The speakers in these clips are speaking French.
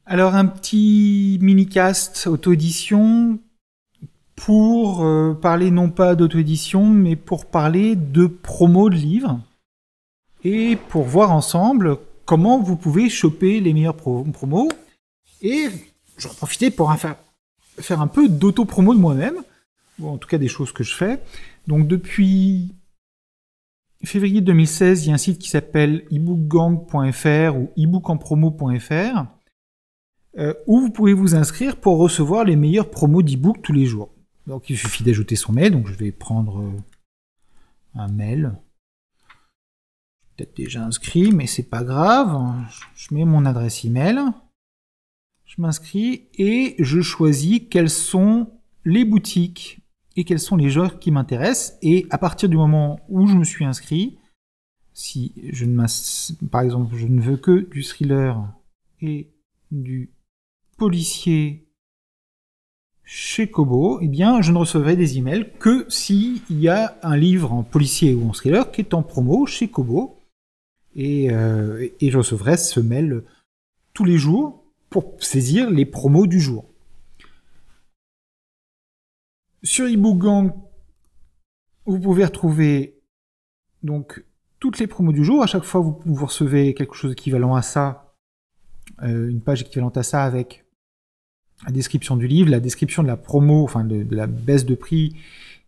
Alors un petit mini-cast auto-édition pour parler non pas d'auto-édition mais pour parler de promo de livres et pour voir ensemble comment vous pouvez choper les meilleurs promos et j'en profiter pour faire un peu d'auto-promo de moi-même, ou en tout cas des choses que je fais. Donc depuis février 2016, il y a un site qui s'appelle ebookgang.fr ou ebookenpromo.fr où vous pouvez vous inscrire pour recevoir les meilleurs promos d'e-book tous les jours. Donc il suffit d'ajouter son mail, donc je vais prendre un mail. Peut-être déjà inscrit, mais c'est pas grave. Je mets mon adresse email, je m'inscris et je choisis quelles sont les boutiques et quels sont les genres qui m'intéressent. Et à partir du moment où je me suis inscrit, si je ne par exemple je ne veux que du thriller et du policier chez Kobo, eh bien, je ne recevrai des emails que s'il y a un livre en policier ou en thriller qui est en promo chez Kobo. Et je recevrai ce mail tous les jours pour saisir les promos du jour. Sur ebookgang, vous pouvez retrouver donc toutes les promos du jour. À chaque fois, vous recevez quelque chose d'équivalent à ça, une page équivalente à ça avec la description du livre, la description de la promo, enfin de la baisse de prix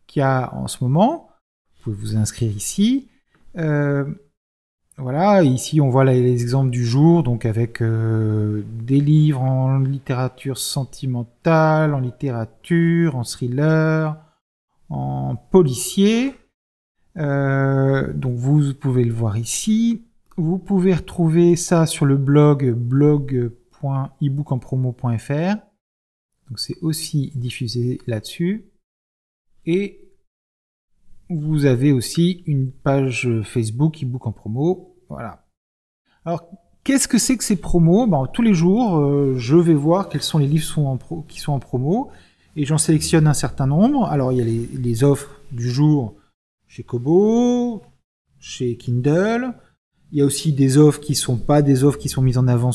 qu'il y a en ce moment. Vous pouvez vous inscrire ici. Voilà, ici on voit les exemples du jour, donc avec des livres en littérature sentimentale, en littérature, en thriller, en policier. Donc vous pouvez le voir ici. Vous pouvez retrouver ça sur le blog.ebookenpromo.fr. Donc c'est aussi diffusé là-dessus. Et vous avez aussi une page Facebook ebook en promo. Voilà. Alors, qu'est-ce que c'est que ces promos ? Tous les jours, je vais voir quels sont les livres qui sont en promo et j'en sélectionne un certain nombre. Alors, il y a les offres du jour chez Kobo, chez Kindle. Il y a aussi des offres qui sont pas des offres qui sont mises en avant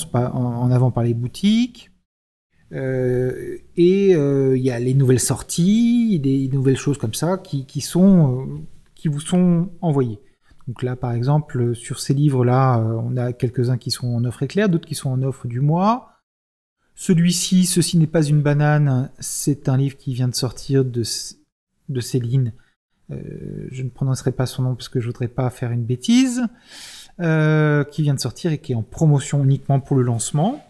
par les boutiques. Il y a les nouvelles sorties, des nouvelles choses comme ça qui vous sont envoyées. Donc là, par exemple, sur ces livres-là, on a quelques-uns qui sont en offre éclair, d'autres qui sont en offre du mois. Celui-ci, Ceci n'est pas une banane, c'est un livre qui vient de sortir de Céline. Je ne prononcerai pas son nom parce que je voudrais pas faire une bêtise. Qui vient de sortir et qui est en promotion uniquement pour le lancement.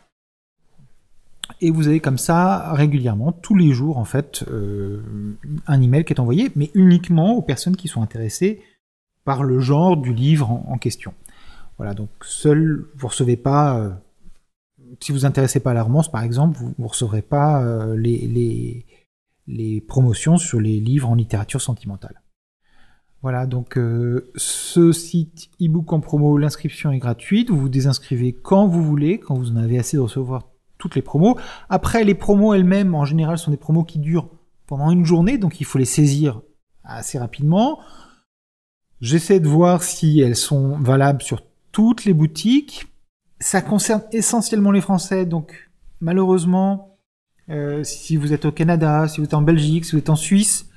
Et vous avez comme ça régulièrement, tous les jours en fait, un email qui est envoyé, mais uniquement aux personnes qui sont intéressées par le genre du livre en question. Voilà, donc vous recevez pas, si vous vous intéressez pas à la romance par exemple, vous recevrez pas les promotions sur les livres en littérature sentimentale. Voilà, donc ce site ebook en promo, l'inscription est gratuite, vous vous désinscrivez quand vous voulez, quand vous en avez assez de recevoir toutes les promos. Après, les promos elles-mêmes, en général, sont des promos qui durent pendant une journée, donc il faut les saisir assez rapidement. J'essaie de voir si elles sont valables sur toutes les boutiques. Ça concerne essentiellement les Français, donc malheureusement, si vous êtes au Canada, si vous êtes en Belgique, si vous êtes en Suisse,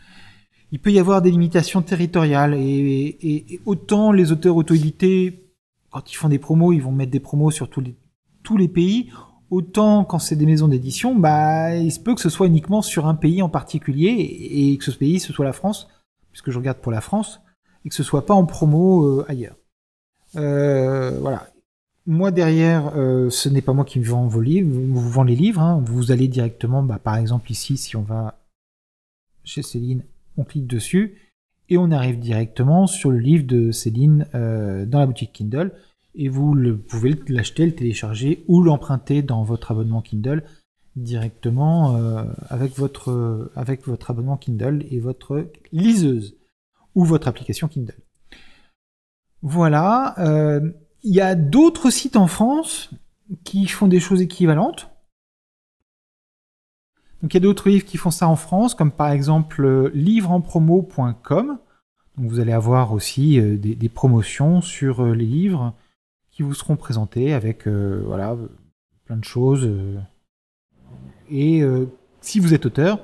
il peut y avoir des limitations territoriales. Et autant les auteurs auto-édités, quand ils font des promos, ils vont mettre des promos sur tous les pays. Autant quand c'est des maisons d'édition, il se peut que ce soit uniquement sur un pays en particulier et que ce pays ce soit la France, puisque je regarde pour la France, et que ce soit pas en promo ailleurs. Voilà. Moi derrière, ce n'est pas moi qui vends vos livres, vous vends les livres. Hein. Vous allez directement, par exemple ici, si on va chez Céline, on clique dessus et on arrive directement sur le livre de Céline dans la boutique Kindle. Et vous pouvez l'acheter, le télécharger ou l'emprunter dans votre abonnement Kindle directement avec votre abonnement Kindle et votre liseuse ou votre application Kindle. Voilà. Il y a d'autres sites en France qui font des choses équivalentes. Donc il y a d'autres livres qui font ça en France, comme par exemple livresenpromo.com. Donc vous allez avoir aussi des promotions sur les livres qui vous seront présentés avec plein de choses. Et si vous êtes auteur,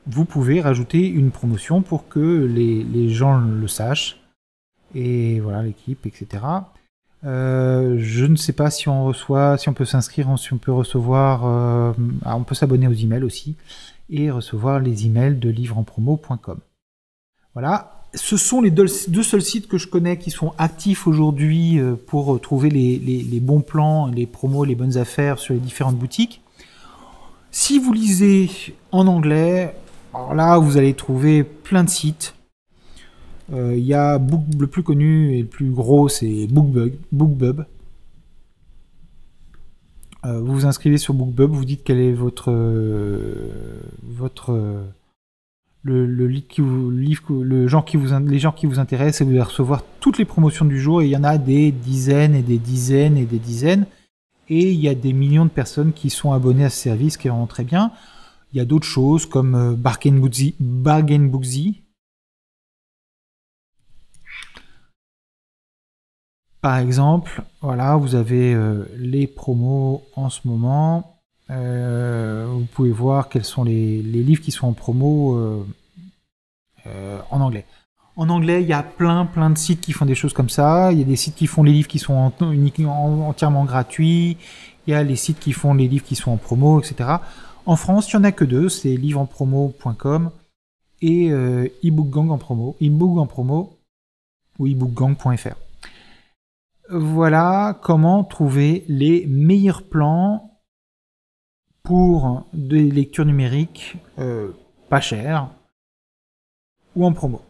vous pouvez rajouter une promotion pour que les gens le sachent. Et voilà, l'équipe, etc. Je ne sais pas si on reçoit, si on peut s'inscrire, si on peut recevoir, on peut s'abonner aux emails aussi et recevoir les emails de livresenpromo.com. Voilà, ce sont les deux seuls sites que je connais qui sont actifs aujourd'hui pour trouver les bons plans, les promos, les bonnes affaires sur les différentes boutiques. Si vous lisez en anglais, alors là vous allez trouver plein de sites. Il y a le plus connu et le plus gros, c'est BookBub. Vous vous inscrivez sur BookBub, vous dites quel est les gens qui vous intéressent, et vous allez recevoir toutes les promotions du jour. Et il y en a des dizaines et des dizaines et des dizaines. Et il y a des millions de personnes qui sont abonnées à ce service, qui est vraiment très bien. Il y a d'autres choses comme Bargain Booksy. Par exemple, voilà, vous avez les promos en ce moment. Vous pouvez voir quels sont les livres qui sont en promo en anglais. En anglais, il y a plein de sites qui font des choses comme ça. Il y a des sites qui font les livres qui sont entièrement gratuits. Il y a les sites qui font les livres qui sont en promo, etc. En France, il n'y en a que deux, c'est livresenpromo.com et ebookgang en promo, ebook en promo ou ebookgang.fr. Voilà comment trouver les meilleurs plans pour des lectures numériques pas chères ou en promo.